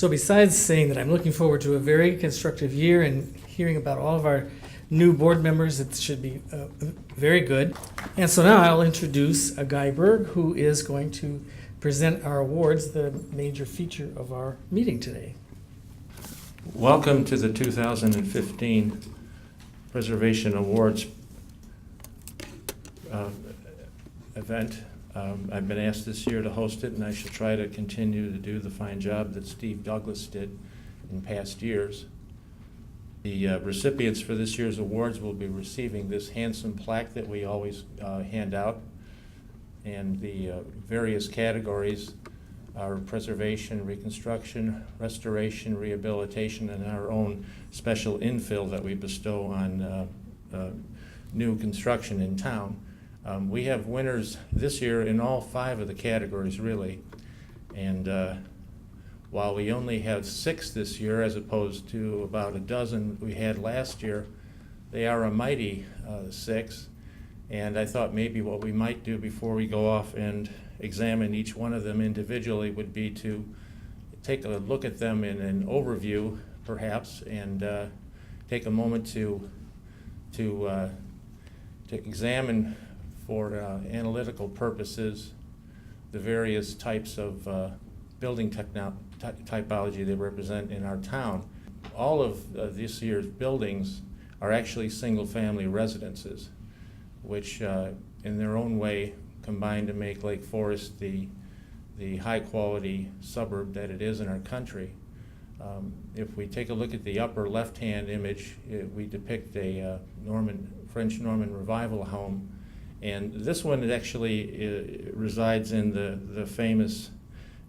So besides saying that I'm looking forward to a very constructive year and hearing about all of our new board members, it should be very good. And so now I'll introduce Guy Berg, who is going to present our awards, the major feature of our meeting today. Welcome to the 2015 Preservation Awards event. I've been asked this year to host it, and I shall try to continue to do the fine job that Steve Douglas did in past years. The recipients for this year's awards will be receiving this handsome plaque that we always hand out, and the various categories are preservation, reconstruction, restoration, rehabilitation, and our own special infill that we bestow on new construction in town. We have winners this year in all 5 of the categories, really. And while we only have 6 this year, as opposed to about a dozen we had last year, they are a mighty 6. And I thought maybe what we might do before we go off and examine each one of them individually would be to take a look at them in an overview, perhaps, and take a moment to examine for analytical purposes the various types of building typology they represent in our town. All of this year's buildings are actually single-family residences, which in their own way combine to make Lake Forest the high-quality suburb that it is in our country. If we take a look at the upper left-hand image, we depict a French Norman Revival home, and this one actually resides in the famous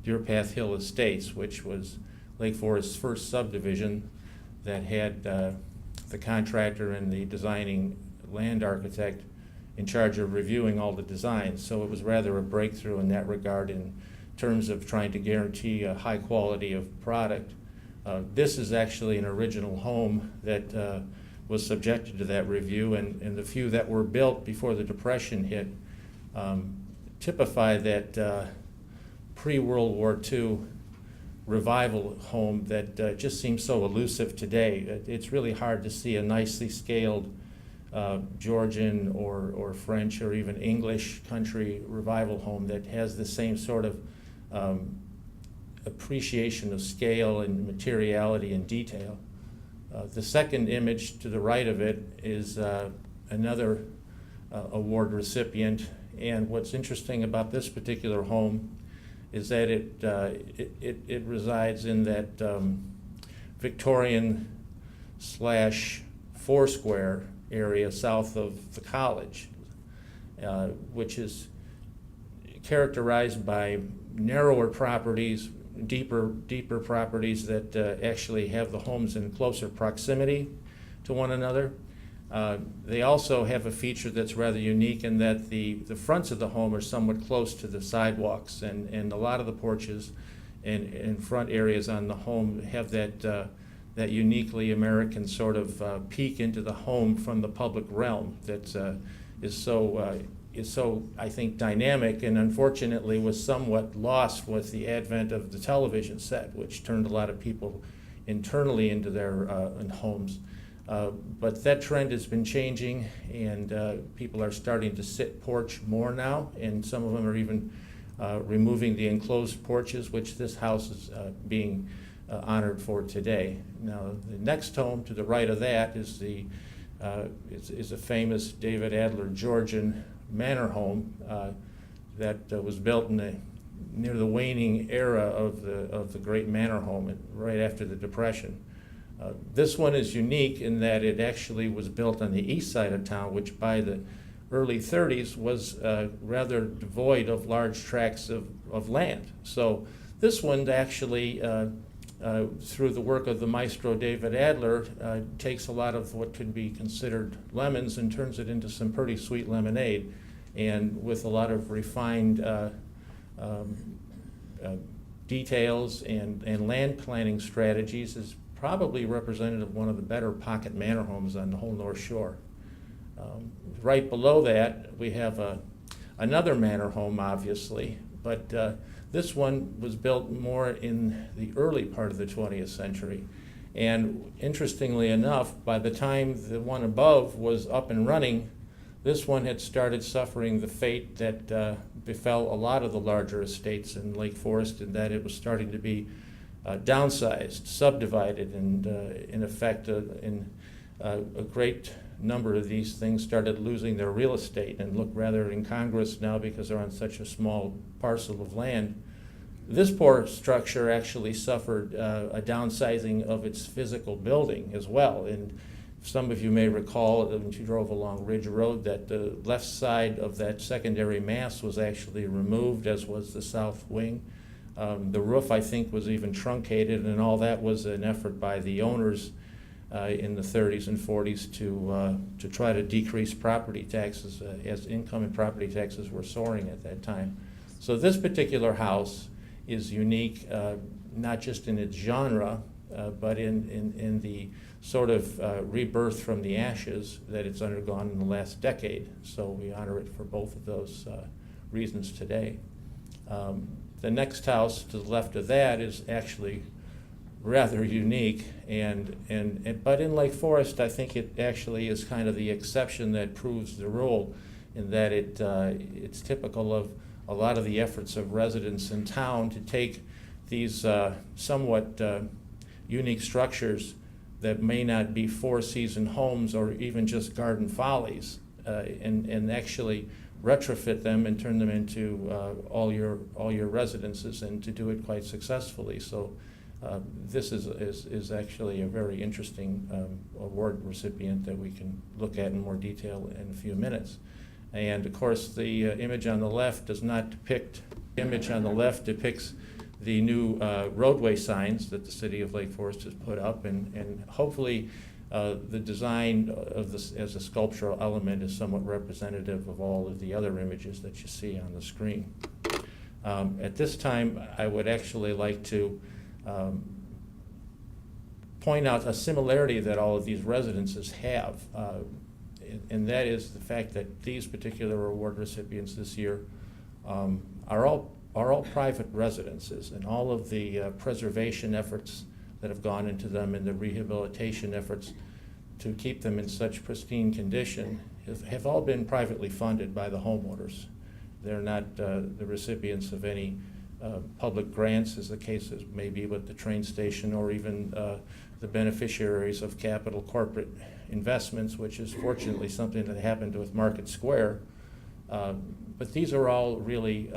Deer Path Hill Estates, which was Lake Forest's first subdivision that had the contractor and the designing land architect in charge of reviewing all the designs. So it was rather a breakthrough in that regard in terms of trying to guarantee a high quality of product. This is actually an original home that was subjected to that review, and the few that were built before the Depression hit typify that pre-World War II revival home that just seems so elusive today. It's really hard to see a nicely scaled Georgian or French or even English country revival home that has the same sort of appreciation of scale and materiality and detail. The second image to the right of it is another award recipient, and what's interesting about this particular home is that it resides in that Victorian / Foursquare area south of the college, which is characterized by narrower properties, deeper properties that actually have the homes in closer proximity to one another. They also have a feature that's rather unique in that the fronts of the home are somewhat close to the sidewalks, and a lot of the porches and front areas on the home have that uniquely American sort of peek into the home from the public realm that is so, I think, dynamic, and unfortunately was somewhat lost with the advent of the television set, which turned a lot of people internally into their homes. But that trend has been changing, and people are starting to sit porch more now, and some of them are even removing the enclosed porches, which this house is being honored for today. Now, the next home to the right of that is is a famous David Adler Georgian manor home that was built near the waning era of the great manor home right after the Depression. This one is unique in that it actually was built on the east side of town, which by the early 30s was rather devoid of large tracts of land. So this one actually, through the work of the maestro David Adler, takes a lot of what could be considered lemons and turns it into some pretty sweet lemonade, and with a lot of refined details and land planning strategies is probably representative of one of the better pocket manor homes on the whole North Shore. Right below that, we have another manor home, obviously, But this one was built more in the early part of the 20th century. And interestingly enough, by the time the one above was up and running, this one had started suffering the fate that befell a lot of the larger estates in Lake Forest, in that it was starting to be downsized, subdivided, and in effect, a great number of these things started losing their real estate and look rather incongruous now because they're on such a small parcel of land. This poor structure actually suffered a downsizing of its physical building as well. And some of you may recall when you drove along Ridge Road that the left side of that secondary mass was actually removed, as was the south wing. The roof, I think, was even truncated, and all that was an effort by the owners in the 30s and 40s to try to decrease property taxes as income and property taxes were soaring at that time. So this particular house is unique, not just in its genre, but in the sort of rebirth from the ashes that it's undergone in the last decade. So we honor it for both of those reasons today. The next house to the left of that is actually rather unique, but in Lake Forest, I think it actually is kind of the exception that proves the rule, in that it's typical of a lot of the efforts of residents in town to take these somewhat unique structures that may not be four-season homes or even just garden follies, and actually retrofit them and turn them into all your residences, and to do it quite successfully. So this is actually a very interesting award recipient that we can look at in more detail in a few minutes. And of course, the image on the left does not depict. The image on the left depicts the new roadway signs that the city of Lake Forest has put up, and hopefully the design of this as a sculptural element is somewhat representative of all of the other images that you see on the screen. At this time, I would actually like to point out a similarity that all of these residences have, and that is the fact that these particular award recipients this year are all private residences, and all of the preservation efforts that have gone into them and the rehabilitation efforts to keep them in such pristine condition have all been privately funded by the homeowners. They're not the recipients of any public grants, as the case is maybe with the train station, or even the beneficiaries of capital corporate investments, which is fortunately something that happened with Market Square. But these are all really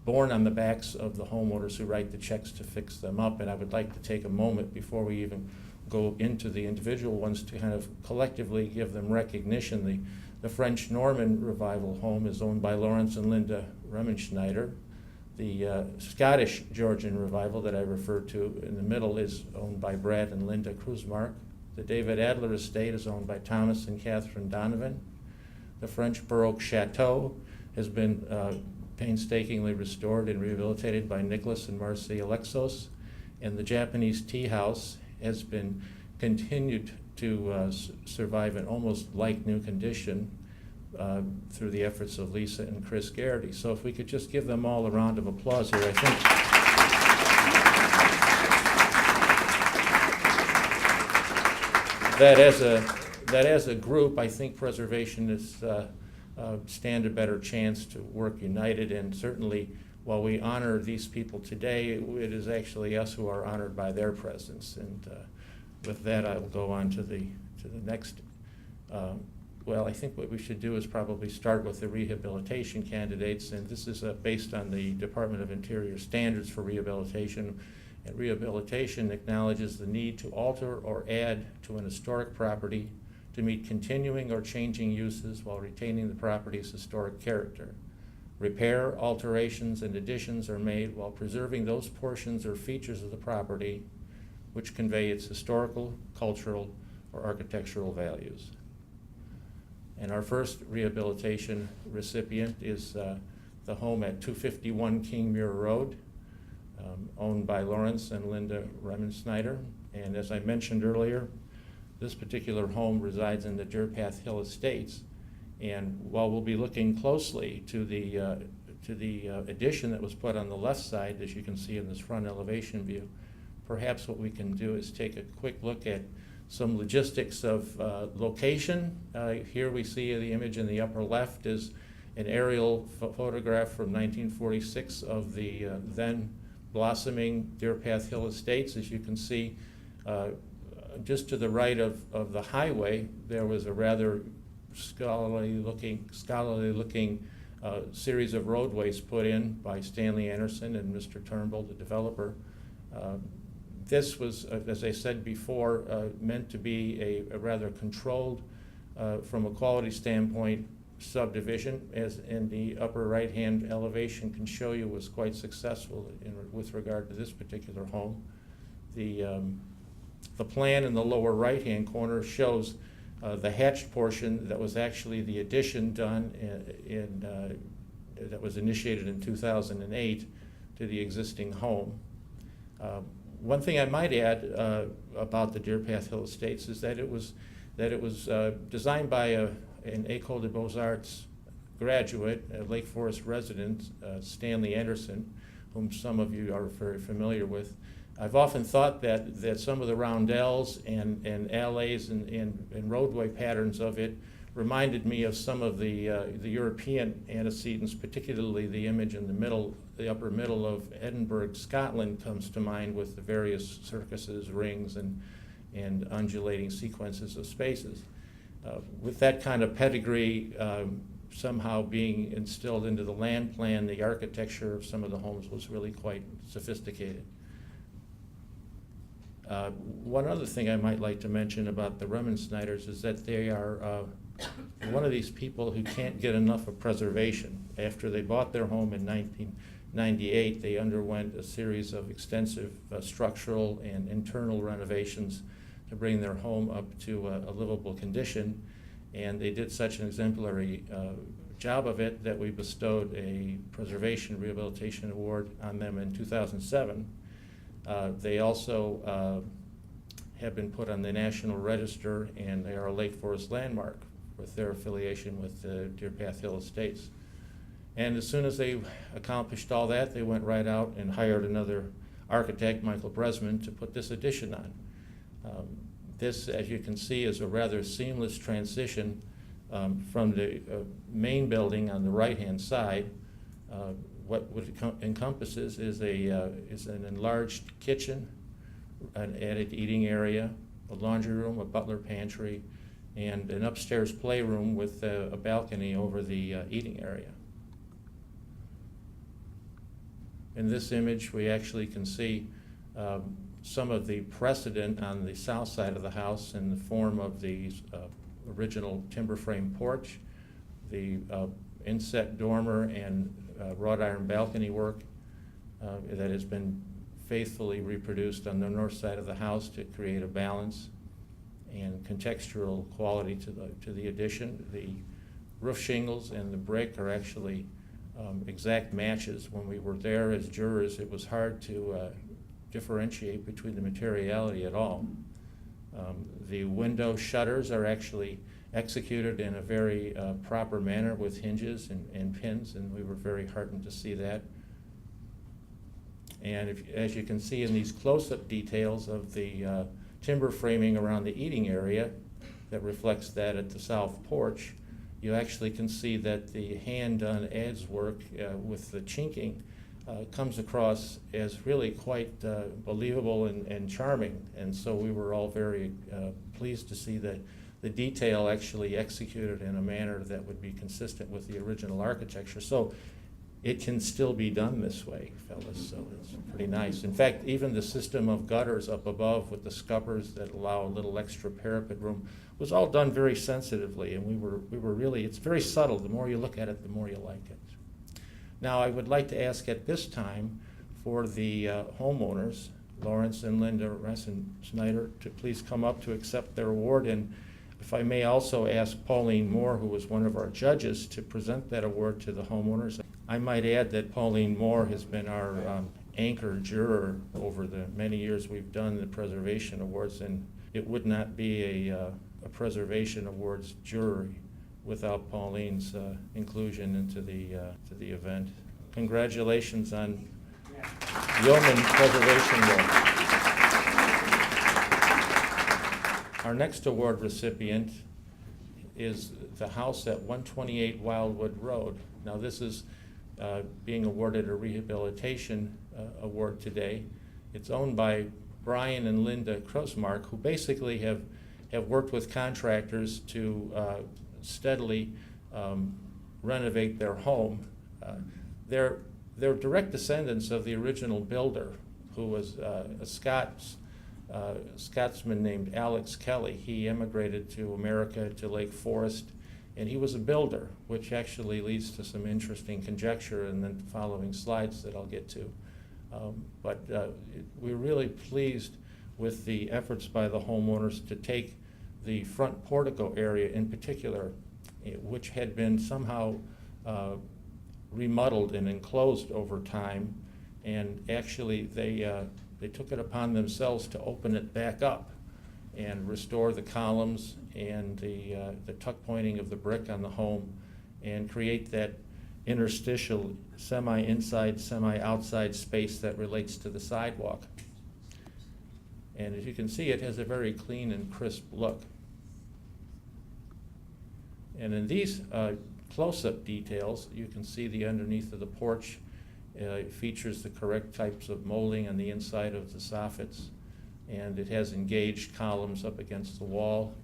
borne on the backs of the homeowners who write the checks to fix them up. And I would like to take a moment before we even go into the individual ones to kind of collectively give them recognition. The French Norman Revival home is owned by Lawrence and Linda Remenschneider. The Scottish Georgian Revival that I referred to in the middle is owned by Brad and Linda Kruzmark. The David Adler Estate is owned by Thomas and Catherine Donovan. The French Baroque Chateau has been painstakingly restored and rehabilitated by Nicholas and Marcy Alexis. And the Japanese Teahouse has been continued to survive in almost like new condition through the efforts of Lisa and Chris Garrity. So if we could just give them all a round of applause here, I think. That as a group, I think preservation is stand a better chance to work united, and certainly while we honor these people today, it is actually us who are honored by their presence. And with that, I will go on to the next. Well, I think what we should do is probably start with the rehabilitation candidates, and this is based on the Department of Interior standards for rehabilitation. And rehabilitation acknowledges the need to alter or add to an historic property to meet continuing or changing uses while retaining the property's historic character. Repair, alterations, and additions are made while preserving those portions or features of the property which convey its historical, cultural, or architectural values. And our first rehabilitation recipient is the home at 251 Kingmuir Road, owned by Lawrence and Linda Remenschneider. And as I mentioned earlier, this particular home resides in the Deerpath Hill Estates. And while we'll be looking closely to addition that was put on the left side, as you can see in this front elevation view. Perhaps what we can do is take a quick look at some logistics of location. Here we see the image in the upper left is an aerial photograph from 1946 of the then blossoming Deer Path Hill Estates. As you can see, just to the right of the highway, there was a rather scholarly looking series of roadways put in by Stanley Anderson and Mr. Turnbull, the developer. This was, as I said before, meant to be a rather controlled, from a quality standpoint, subdivision, as in the upper right-hand elevation can show you, was quite successful with regard to this particular home. The plan in the lower right-hand corner shows the hatched portion that was actually the addition done that was initiated in 2008 to the existing home. One thing I might add about the Deer Path Hill Estates is that it was designed by an École des Beaux-Arts graduate, a Lake Forest resident, Stanley Anderson, whom some of you are very familiar with. I've often thought that some of the roundels and alleys and roadway patterns of it reminded me of some of the European antecedents, particularly the image in the middle, the upper middle of Edinburgh, Scotland, comes to mind with the various circuses, rings, and undulating sequences of spaces. With that kind of pedigree somehow being instilled into the land plan, the architecture of some of the homes was really quite sophisticated. One other thing I might like to mention about the Snyders is that they are one of these people who can't get enough of preservation. After they bought their home in 1998, they underwent a series of extensive structural and internal renovations to bring their home up to a livable condition. And they did such an exemplary job of it that we bestowed a Preservation Rehabilitation Award on them in 2007. They also have been put on the National Register, and they are a Lake Forest landmark with their affiliation with the Deer Path Hill Estates. And as soon as they accomplished all that, they went right out and hired another architect, Michael Bresman, to put this addition on. This, as you can see, is a rather seamless transition from the main building on the right-hand side. What it encompasses is an enlarged kitchen, an added eating area, a laundry room, a butler pantry, and an upstairs playroom with a balcony over the eating area. In this image, we actually can see some of the precedent on the south side of the house in the form of the original timber frame porch, the inset dormer and wrought iron balcony work that has been faithfully reproduced on the north side of the house to create a balance and contextual quality to the addition. The roof shingles and the brick are actually exact matches. When we were there as jurors, it was hard to differentiate between the materiality at all. The window shutters are actually executed in a very proper manner with hinges and pins, and we were very heartened to see that. And as you can see in these close-up details of the timber framing around the eating area that reflects that at the south porch, you actually can see that the hand-done edge work with the chinking comes across as really quite believable and charming. And so we were all very pleased to see that the detail actually executed in a manner that would be consistent with the original architecture. So it can still be done this way, fellas, so it's pretty nice. In fact, even the system of gutters up above with the scuppers that allow a little extra parapet room was all done very sensitively, and we were really, it's very subtle. The more you look at it, the more you like it. Now, I would like to ask at this time for the homeowners, Lawrence and Linda Snyder, to please come up to accept their award. And if I may also ask Pauline Moore, who was one of our judges, to present that award to the homeowners. I might add that Pauline Moore has been our anchor juror over the many years we've done the Preservation Awards, and it would not be a Preservation Awards jury without Pauline's inclusion into the event. congratulations on yeoman preservation work. Our next award recipient is the house at 128 Wildwood Road. Now this is being awarded a rehabilitation award today. It's owned by Brian and Linda Krosmark, who basically have worked with contractors to steadily renovate their home. They're direct descendants of the original builder, who was a Scotsman named Alex Kelly. He immigrated to America, to Lake Forest, and he was a builder, which actually leads to some interesting conjecture in the following slides that I'll get to. But we're really pleased with the efforts by the homeowners to take the front portico area in particular, which had been somehow remodeled and enclosed over time, and actually they took it upon themselves to open it back up and restore the columns and the tuck pointing of the brick on the home, and create that interstitial semi-inside, semi-outside space that relates to the sidewalk. And as you can see, it has a very clean and crisp look. And in these close-up details, you can see the underneath of the porch. It features the correct types of molding on the inside of the soffits, and it has engaged columns up against the wall.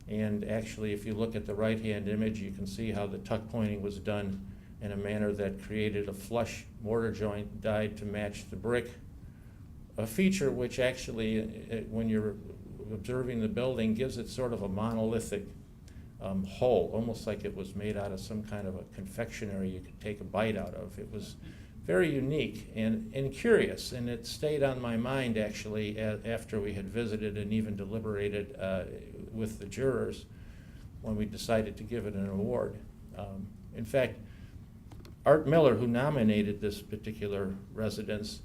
And actually, if you look at the right-hand image, you can see how the tuck pointing was done in a manner that created a flush mortar joint dyed to match the brick, a feature which actually, when you're observing the building, gives it sort of a monolithic whole, almost like it was made out of some kind of a confectionery you could take a bite out of. It was very unique and curious, and it stayed on my mind actually after we had visited and even deliberated with the jurors when we decided to give it an award. In fact, Art Miller, who nominated this particular residence,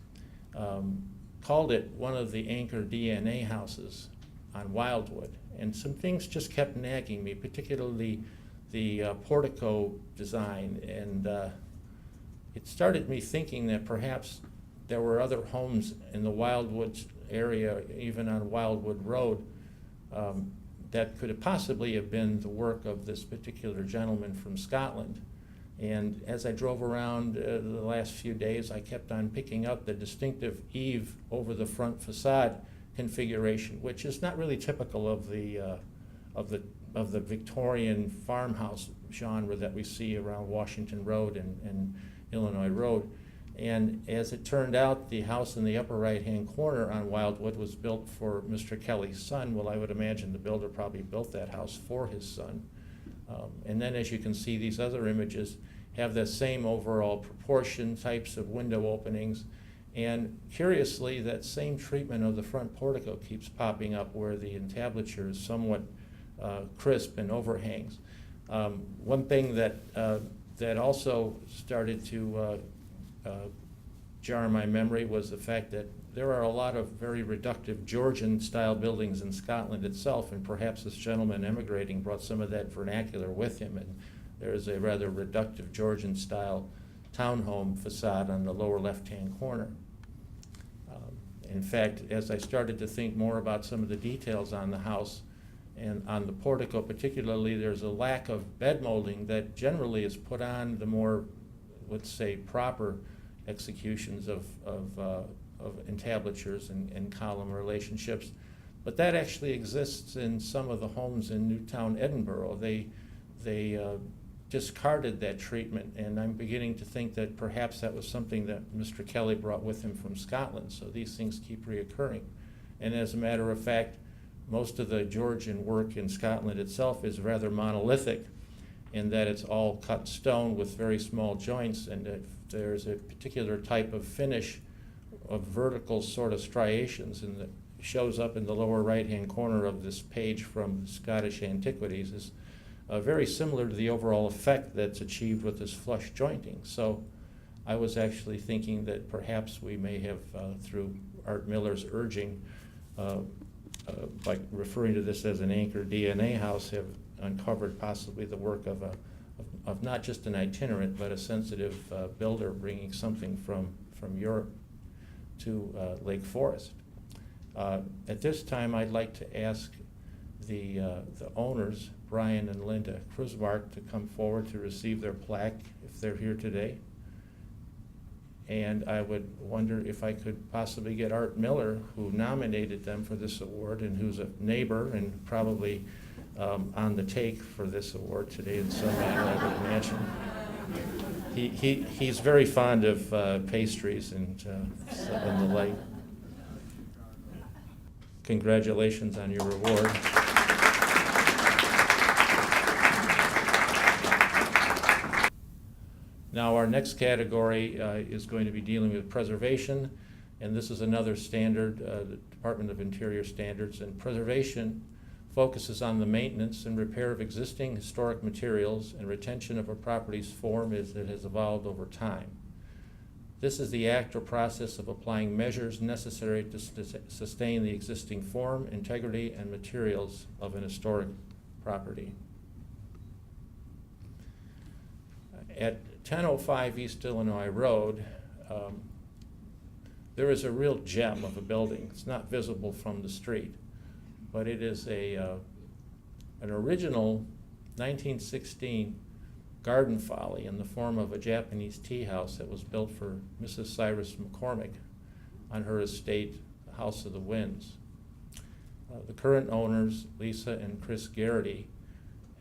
called it one of the anchor DNA houses on Wildwood. And some things just kept nagging me, particularly the portico design. And it started me thinking that perhaps there were other homes in the Wildwood area, even on Wildwood Road, that could have possibly have been the work of this particular gentleman from Scotland. And as I drove around the last few days, I kept on picking up the distinctive eave over the front facade configuration, which is not really typical of the Victorian farmhouse genre that we see around Washington Road and Illinois Road. And as it turned out, the house in the upper right-hand corner on Wildwood was built for Mr. Kelly's son. Well, I would imagine the builder probably built that house for his son. And then, as you can see, these other images have the same overall proportion, types of window openings, and curiously, that same treatment of the front portico keeps popping up where the entablature is somewhat crisp and overhangs. One thing that also started to jar my memory was the fact that there are a lot of very reductive Georgian-style buildings in Scotland itself, and perhaps this gentleman emigrating brought some of that vernacular with him, and there's a rather reductive Georgian-style townhome facade on the lower left-hand corner. In fact, as I started to think more about some of the details on the house and on the portico particularly, there's a lack of bed molding that generally is put on the more, let's say, proper executions of entablatures and column relationships. But that actually exists in some of the homes in Newtown, Edinburgh. They discarded that treatment, and I'm beginning to think that perhaps that was something that Mr. Kelly brought with him from Scotland, so these things keep reoccurring. And as a matter of fact, most of the Georgian work in Scotland itself is rather monolithic in that it's all cut stone with very small joints, and that there's a particular type of finish of vertical sort of striations, and that shows up in the lower right-hand corner of this page from Scottish Antiquities, is very similar to the overall effect that's achieved with this flush jointing. So I was actually thinking that perhaps we may have, through Art Miller's urging, by referring to this as an anchor DNA house, have uncovered possibly the work of of not just an itinerant, but a sensitive builder bringing something from Europe to Lake Forest. At this time, I'd like to ask the owners, Brian and Linda Kruzmark, to come forward to receive their plaque if they're here today. And I would wonder if I could possibly get Art Miller, who nominated them for this award and who's a neighbor and probably on the take for this award today in some manner, I would imagine. He's very fond of pastries and the like. Congratulations on your reward. Now, our next category is going to be dealing with preservation, and this is another standard, the Department of Interior standards. And preservation focuses on the maintenance and repair of existing historic materials and retention of a property's form as it has evolved over time. This is the act or process of applying measures necessary to sustain the existing form, integrity, and materials of an historic property. At 1005 East Illinois Road, there is a real gem of a building. It's not visible from the street, but it is an original 1916 garden folly in the form of a Japanese tea house that was built for Mrs. Cyrus McCormick on her estate, the House of the Winds. The current owners, Lisa and Chris Garrity,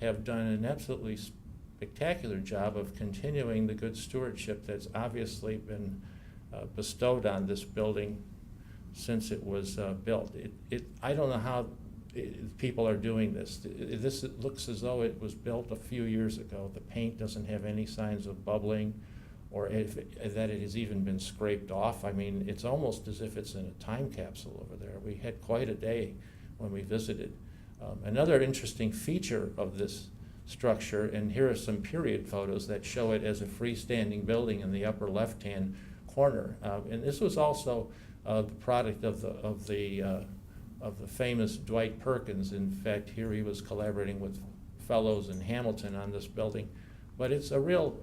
have done an absolutely spectacular job of continuing the good stewardship that's obviously been bestowed on this building since it was built. I don't know how people are doing this. This looks as though it was built a few years ago. The paint doesn't have any signs of bubbling or that it has even been scraped off. I mean, it's almost as if it's in a time capsule over there. We had quite a day when we visited. Another interesting feature of this structure, and here are some period photos that show it as a freestanding building in the upper left-hand corner. And this was also the product of the famous Dwight Perkins. In fact, here he was collaborating with fellows in Hamilton on this building. But it's a real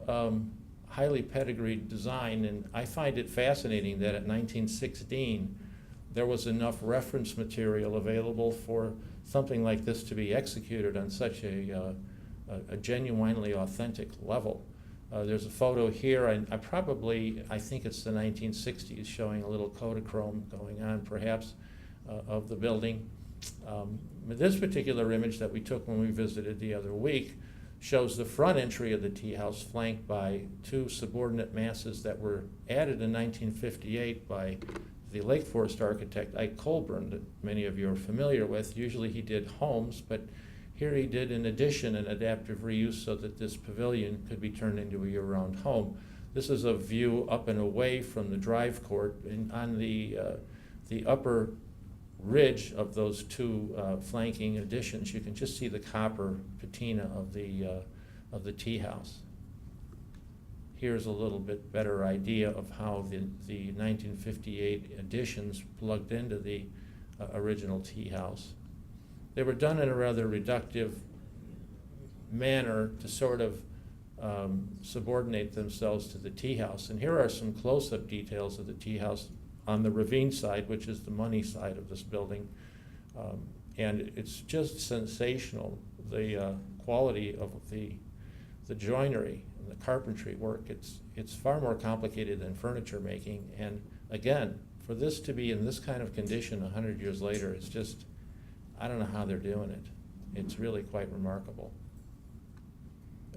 highly pedigreed design, and I find it fascinating that at 1916 there was enough reference material available for something like this to be executed on such a genuinely authentic level. There's a photo here, and I think it's the 1960s, showing a little Kodachrome going on perhaps of the building. This particular image that we took when we visited the other week shows the front entry of the tea house flanked by two subordinate masses that were added in 1958 by the Lake Forest architect Ike Colbrunn, that many of you are familiar with. Usually he did homes, but here he did in addition an adaptive reuse so that this pavilion could be turned into a year-round home. This is a view up and away from the drive court, and on the upper ridge of those two flanking additions, you can just see the copper patina of the tea house. Here's a little bit better idea of how the 1958 additions plugged into the original tea house. They were done in a rather reductive manner to sort of subordinate themselves to the tea house. And here are some close-up details of the tea house on the ravine side, which is the money side of this building. And it's just sensational, the quality of the joinery and the carpentry work. It's far more complicated than furniture making. And again, for this to be in this kind of condition 100 years later, it's just, I don't know how they're doing it. It's really quite remarkable.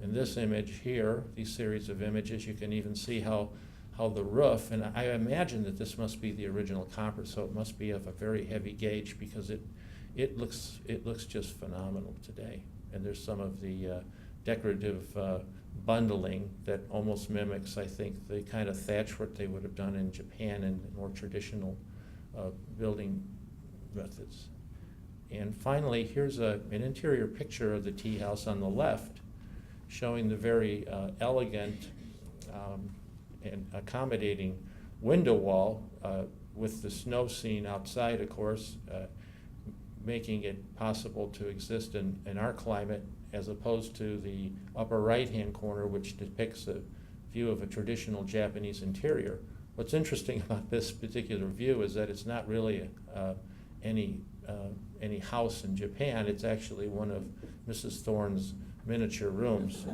In this image here, these series of images, you can even see how the roof, and I imagine that this must be the original copper, so it must be of a very heavy gauge, because it looks just phenomenal today. And there's some of the decorative bundling that almost mimics, I think, the kind of thatch work they would have done in Japan and more traditional building methods. And finally, here's an interior picture of the tea house on the left, showing the very elegant and accommodating window wall with the snow scene outside, of course, making it possible to exist in our climate as opposed to the upper right-hand corner, which depicts a view of a traditional Japanese interior. What's interesting about this particular view is that it's not really any house in Japan. It's actually one of Mrs. Thorne's miniature rooms.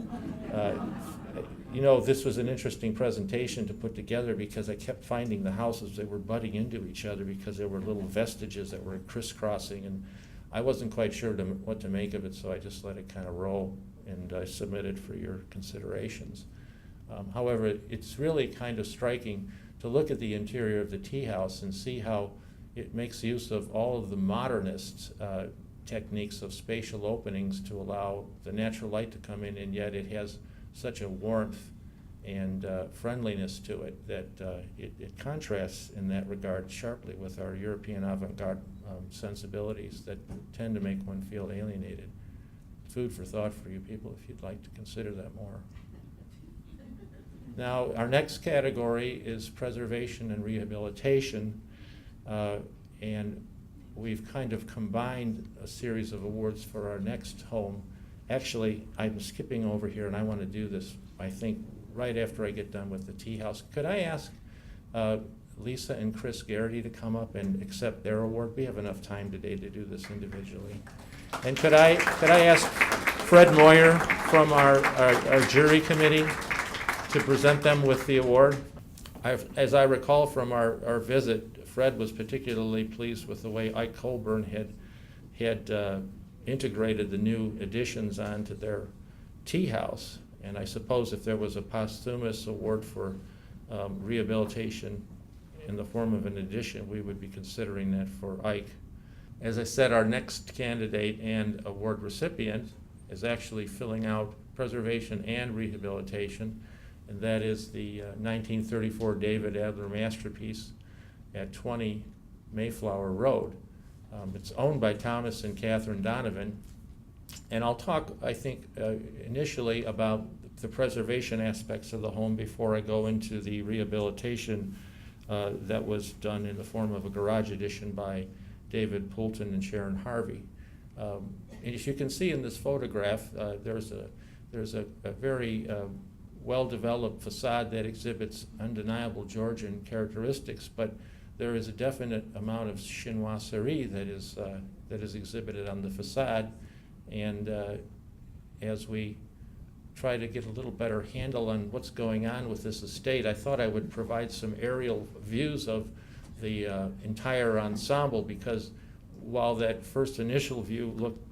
You know, this was an interesting presentation to put together because I kept finding the houses that were butting into each other because there were little vestiges that were crisscrossing, and I wasn't quite sure what to make of it, so I just let it kind of roll, and I submitted for your considerations. However, it's really kind of striking to look at the interior of the Teahouse and see how it makes use of all of the modernist techniques of spatial openings to allow the natural light to come in, and yet it has such a warmth and friendliness to it that it contrasts in that regard sharply with our European avant-garde sensibilities that tend to make one feel alienated. Food for thought for you people if you'd like to consider that more. Now, our next category is preservation and rehabilitation, and we've kind of combined a series of awards for our next home. Actually, I'm skipping over here, and I want to do this, I think, right after I get done with the Teahouse. Could I ask Lisa and Chris Garrity to come up and accept their award? We have enough time today to do this individually. And could I ask Fred Moyer from our jury committee to present them with the award? As I recall from our visit, Fred was particularly pleased with the way Ike Colbrunn had integrated the new additions onto their Teahouse. And I suppose if there was a posthumous award for rehabilitation in the form of an addition, we would be considering that for Ike. As I said, our next candidate and award recipient is actually filling out preservation and rehabilitation, and that is the 1934 David Adler masterpiece at 20 Mayflower Road. It's owned by Thomas and Catherine Donovan, and I'll talk, I think, initially about the preservation aspects of the home before I go into the rehabilitation that was done in the form of a garage addition by David Poulton and Sharon Harvey. As you can see in this photograph, there's a very well-developed facade that exhibits undeniable Georgian characteristics, but there is a definite amount of chinoiserie that is exhibited on the facade. And as we try to get a little better handle on what's going on with this estate, I thought I would provide some aerial views of the entire ensemble, because while that first initial view looked,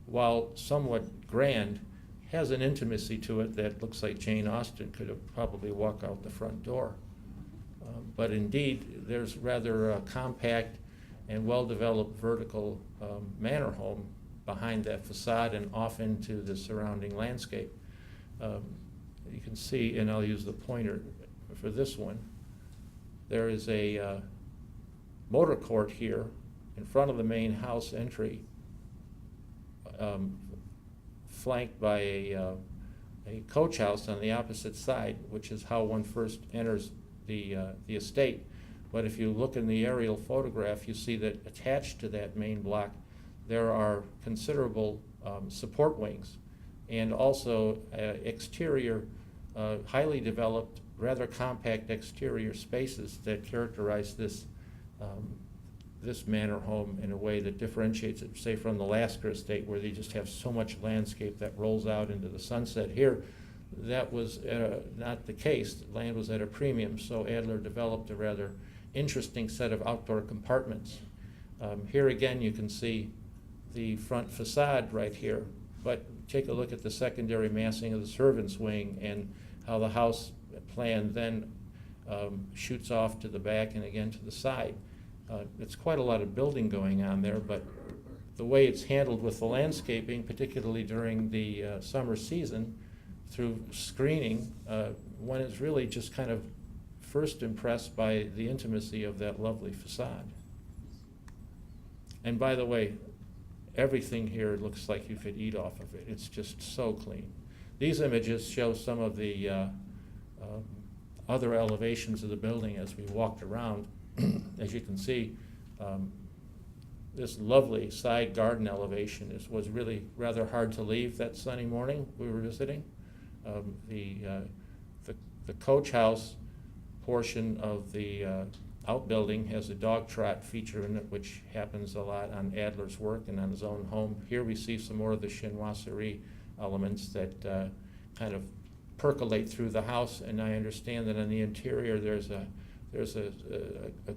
while somewhat grand, has an intimacy to it that looks like Jane Austen could have probably walked out the front door. But indeed, there's rather a compact and well-developed vertical manor home behind that facade and off into the surrounding landscape. You can see, and I'll use the pointer for this one, there is a motor court here in front of the main house entry, flanked by a coach house on the opposite side, which is how one first enters the estate. But if you look in the aerial photograph, you see that attached to that main block there are considerable support wings, and also exterior, highly developed, rather compact exterior spaces that characterize this manor home in a way that differentiates it, say, from the Lasker estate, where they just have so much landscape that rolls out into the sunset. Here, that was not the case. The land was at a premium, so Adler developed a rather interesting set of outdoor compartments. Here again, you can see the front facade right here, but take a look at the secondary massing of the servants' wing and how the house plan then shoots off to the back and again to the side. It's quite a lot of building going on there, but the way it's handled with the landscaping, particularly during the summer season, through screening, one is really just kind of first impressed by the intimacy of that lovely facade. And by the way, everything here looks like you could eat off of it. It's just so clean. These images show some of the other elevations of the building as we walked around. As you can see, this lovely side garden elevation was really rather hard to leave that sunny morning we were visiting. The coach house portion of the outbuilding has a dog trot feature in it, which happens a lot on Adler's work and on his own home. Here we see some more of the chinoiserie elements that kind of percolate through the house, and I understand that on the interior there's a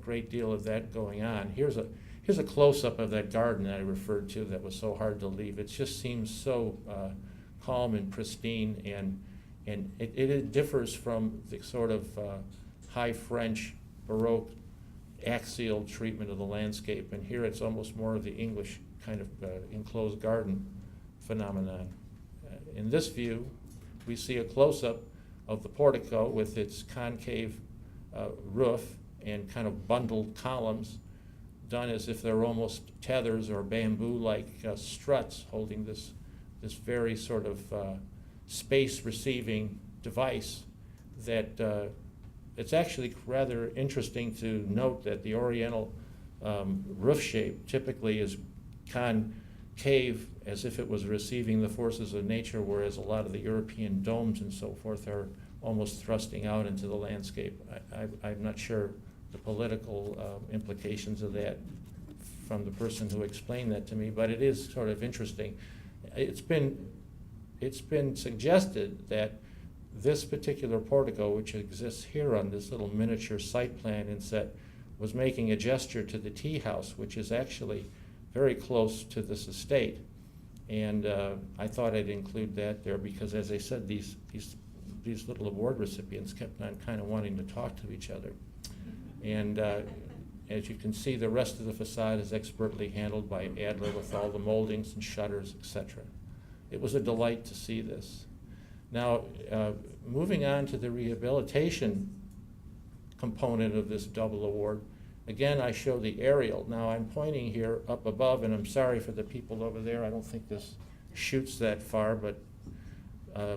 great deal of that going on. Here's a close-up of that garden that I referred to that was so hard to leave. It just seems so calm and pristine, and it differs from the sort of high French Baroque axial treatment of the landscape, and here it's almost more of the English kind of enclosed garden phenomenon. In this view, we see a close-up of the portico with its concave roof and kind of bundled columns done as if they're almost tethers or bamboo-like struts holding this very sort of space-receiving device that it's actually rather interesting to note that the Oriental roof shape typically is concave as if it was receiving the forces of nature, whereas a lot of the European domes and so forth are almost thrusting out into the landscape. I'm not sure the political implications of that from the person who explained that to me, but it is sort of interesting. It's been suggested that this particular portico, which exists here on this little miniature site plan inset, was making a gesture to the Teahouse, which is actually very close to this estate. And I thought I'd include that there because, as I said, these little award recipients kept on kind of wanting to talk to each other. And as you can see, the rest of the facade is expertly handled by Adler with all the moldings and shutters, etc. It was a delight to see this. Now, moving on to the rehabilitation component of this double award, again, I show the aerial. Now, I'm pointing here up above, and I'm sorry for the people over there. I don't think this shoots that far, but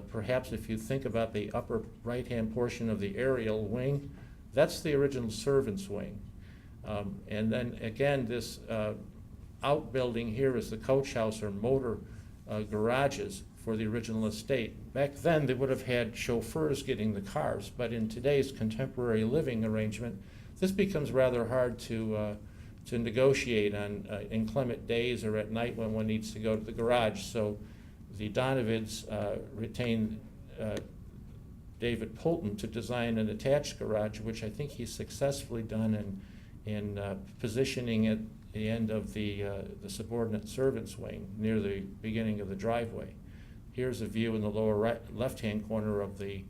perhaps if you think about the upper right-hand portion of the aerial wing, that's the original servants' wing. And then, again, this outbuilding here is the coach house or motor garages for the original estate. Back then, they would have had chauffeurs getting the cars, but in today's contemporary living arrangement, this becomes rather hard to negotiate on inclement days or at night when one needs to go to the garage. So the Donovids retained David Poulton to design an attached garage, which I think he's successfully done in positioning at the end of the subordinate servants' wing near the beginning of the driveway. Here's a view in the lower left-hand corner of the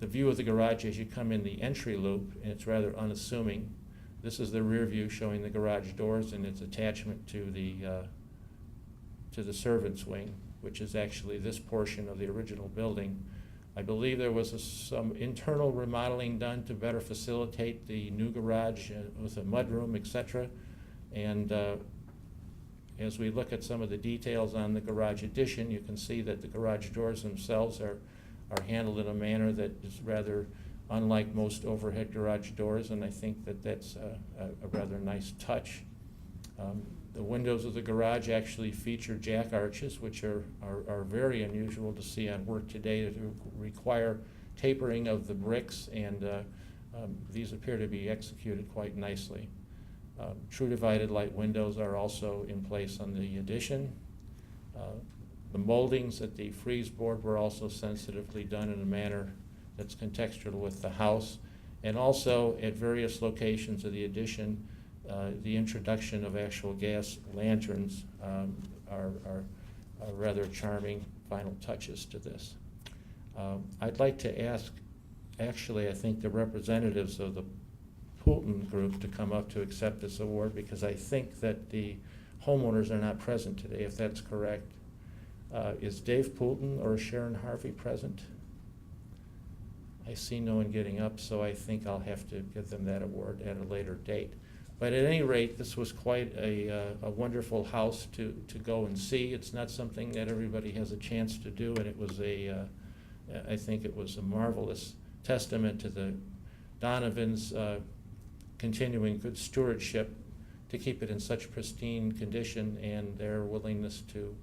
view of the garage as you come in the entry loop, and it's rather unassuming. This is the rear view showing the garage doors and its attachment to the servants' wing, which is actually this portion of the original building. I believe there was some internal remodeling done to better facilitate the new garage with a mudroom, etc. And as we look at some of the details on the garage addition, you can see that the garage doors themselves are handled in a manner that is rather unlike most overhead garage doors, and I think that that's a rather nice touch. The windows of the garage actually feature jack arches, which are very unusual to see on work today that require tapering of the bricks, and these appear to be executed quite nicely. True divided light windows are also in place on the addition. The moldings at the frieze board were also sensitively done in a manner that's contextual with the house, and also at various locations of the addition, the introduction of actual gas lanterns are rather charming final touches to this. I'd like to ask, actually, I think the representatives of the Poulton group to come up to accept this award, because I think that the homeowners are not present today, if that's correct. Is Dave Poulton or Sharon Harvey present? I see no one getting up, so I think I'll have to give them that award at a later date. But at any rate, this was quite a wonderful house to go and see. It's not something that everybody has a chance to do, and it was I think it was a marvelous testament to the Donovans' continuing good stewardship to keep it in such pristine condition, and their willingness to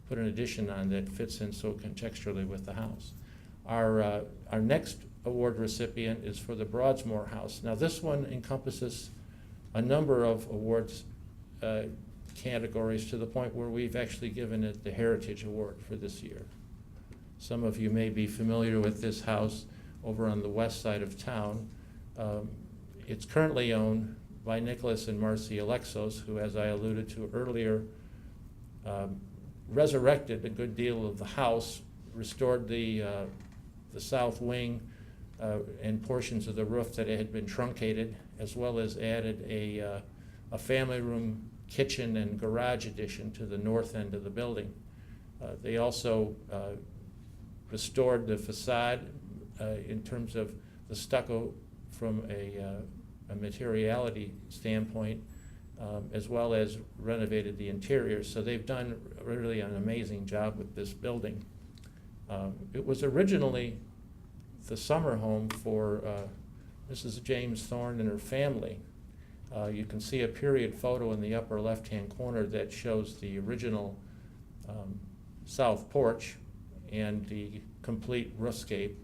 put an addition on that fits in so contextually with the house. Our next award recipient is for the Broadsmore House. Now this one encompasses a number of awards categories to the point where we've actually given it the Heritage Award for this year. Some of you may be familiar with this house over on the west side of town. It's currently owned by Nicholas and Marcy Alexis, who, as I alluded to earlier, resurrected a good deal of the house, restored the south wing and portions of the roof that had been truncated, as well as added a family room, kitchen, and garage addition to the north end of the building. They also restored the facade in terms of the stucco from a materiality standpoint, as well as renovated the interior. So they've done really an amazing job with this building. It was originally the summer home for Mrs. James Thorne and her family. You can see a period photo in the upper left-hand corner that shows the original south porch and the complete roofscape.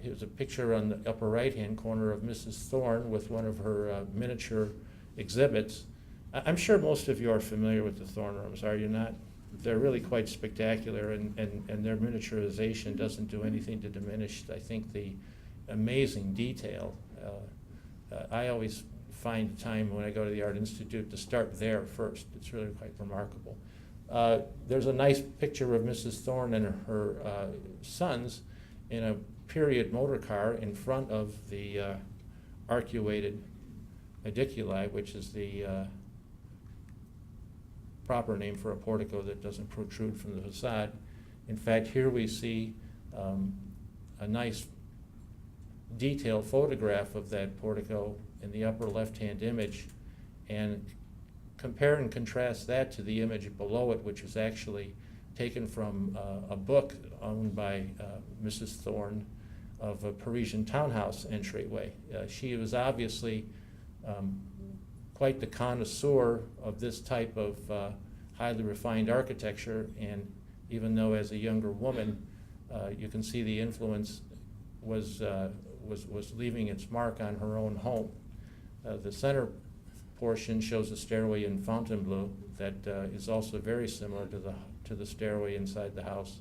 Here's a picture on the upper right-hand corner of Mrs. Thorne with one of her miniature exhibits. I'm sure most of you are familiar with the Thorne rooms, are you not? They're really quite spectacular, and their miniaturization doesn't do anything to diminish, I think, the amazing detail. I always find time when I go to the Art Institute to start there first. It's really quite remarkable. There's a nice picture of Mrs. Thorne and her sons in a period motor car in front of the arcuated ediculi, which is the proper name for a portico that doesn't protrude from the facade. In fact, here we see a nice detailed photograph of that portico in the upper left-hand image, and compare and contrast that to the image below it, which is actually taken from a book owned by Mrs. Thorne of a Parisian townhouse entryway. She was obviously quite the connoisseur of this type of highly refined architecture, and even though as a younger woman, you can see the influence was leaving its mark on her own home. The center portion shows a stairway in Fontainebleau that is also very similar to the stairway inside the house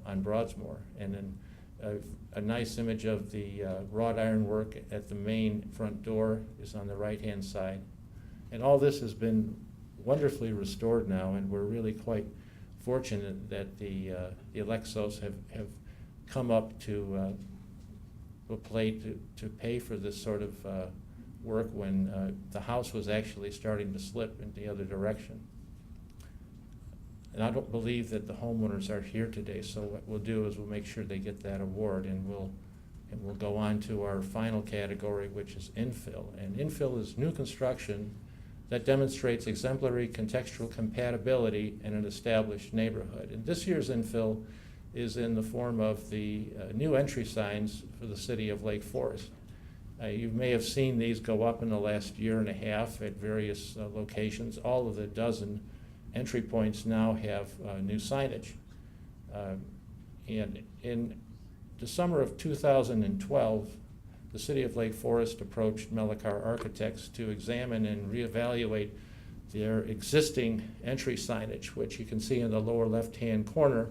on Broadsmore. And then a nice image of the wrought iron work at the main front door is on the right-hand side. And all this has been wonderfully restored now, and we're really quite fortunate that the Alexis have come up to a plate to pay for this sort of work when the house was actually starting to slip in the other direction. And I don't believe that the homeowners are here today, so what we'll do is we'll make sure they get that award, and we'll go on to our final category, which is infill. And infill is new construction that demonstrates exemplary contextual compatibility in an established neighborhood. And this year's infill is in the form of the new entry signs for the city of Lake Forest. You may have seen these go up in the last year and a half at various locations. All of the dozen entry points now have new signage. And in the summer of 2012, the city of Lake Forest approached Mellicar Architects to examine and reevaluate their existing entry signage, which you can see in the lower left-hand corner,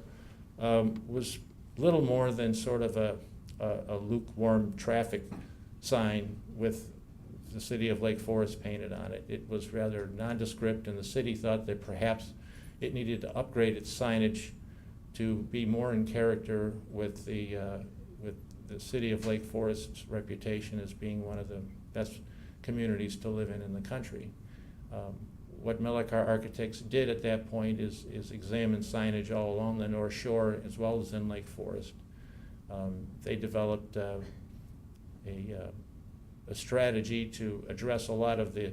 was little more than sort of a lukewarm traffic sign with the city of Lake Forest painted on it. It was rather nondescript, and the city thought that perhaps it needed to upgrade its signage to be more in character with the city of Lake Forest's reputation as being one of the best communities to live in the country. What Mellicar Architects did at that point is examine signage all along the North Shore as well as in Lake Forest. They developed a strategy to address a lot of the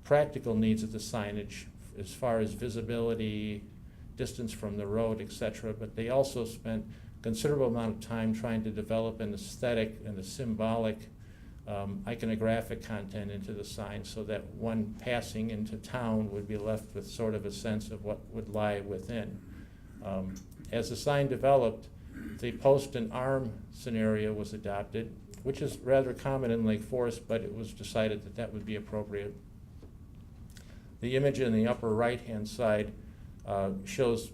practical needs of the signage as far as visibility, distance from the road, etc. But they also spent a considerable amount of time trying to develop an aesthetic and a symbolic iconographic content into the sign so that one passing into town would be left with sort of a sense of what would lie within. As the sign developed, the post and arm scenario was adopted, which is rather common in Lake Forest, but it was decided that that would be appropriate. The image in the upper right-hand side shows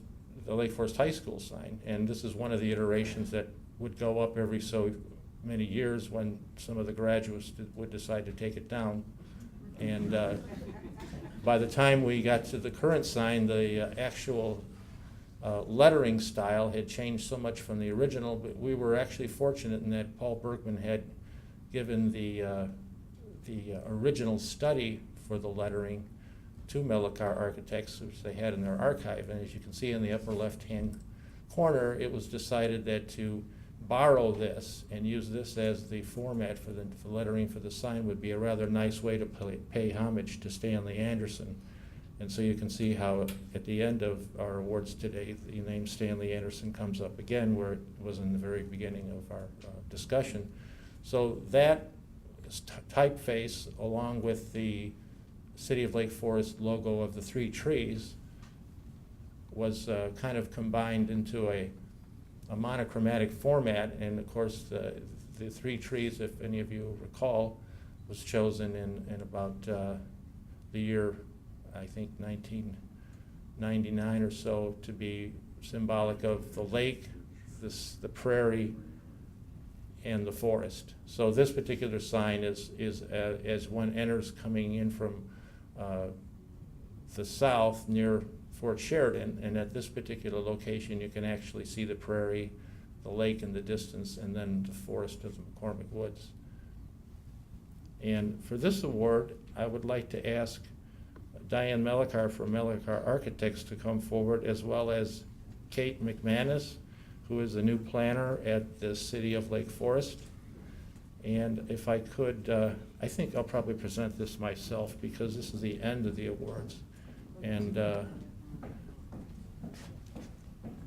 the Lake Forest High School sign, and this is one of the iterations that would go up every so many years when some of the graduates would decide to take it down. And by the time we got to the current sign, the actual lettering style had changed so much from the original, but we were actually fortunate in that Paul Berkman had given the original study for the lettering to Mellicar Architects, which they had in their archive. And as you can see in the upper left-hand corner, it was decided that to borrow this and use this as the format for the lettering for the sign would be a rather nice way to pay homage to Stanley Anderson. And so you can see how at the end of our awards today, the name Stanley Anderson comes up again, where it was in the very beginning of our discussion. So that typeface, along with the City of Lake Forest logo of the 3 trees, was kind of combined into a monochromatic format. And of course, the 3 trees, if any of you recall, was chosen in about the year, I think, 1999 or so, to be symbolic of the lake, the prairie, and the forest. So this particular sign is as one enters coming in from the south near Fort Sheridan, and at this particular location you can actually see the prairie, the lake in the distance, and then the forest of the McCormick Woods. And for this award, I would like to ask Diane Mellicar from Mellicar Architects to come forward, as well as Kate McManus, who is the new planner at the City of Lake Forest. And if I could, I think I'll probably present this myself because this is the end of the awards. And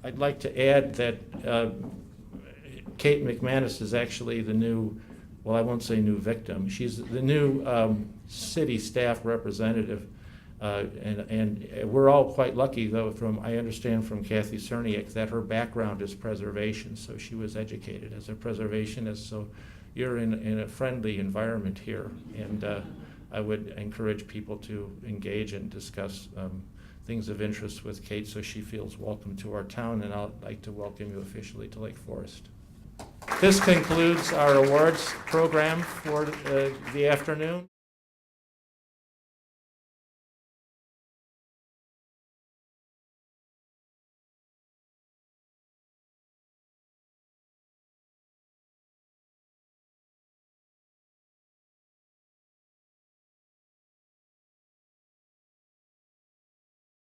I'd like to add that Kate McManus is actually the new, well, I won't say new victim, she's the new city staff representative. And we're all quite lucky, though, I understand from Kathy Cerniak that her background is preservation, so she was educated as a preservationist, so you're in a friendly environment here, and I would encourage people to engage and discuss things of interest with Kate so she feels welcome to our town, and I'd like to welcome you officially to Lake Forest. This concludes our awards program for the afternoon.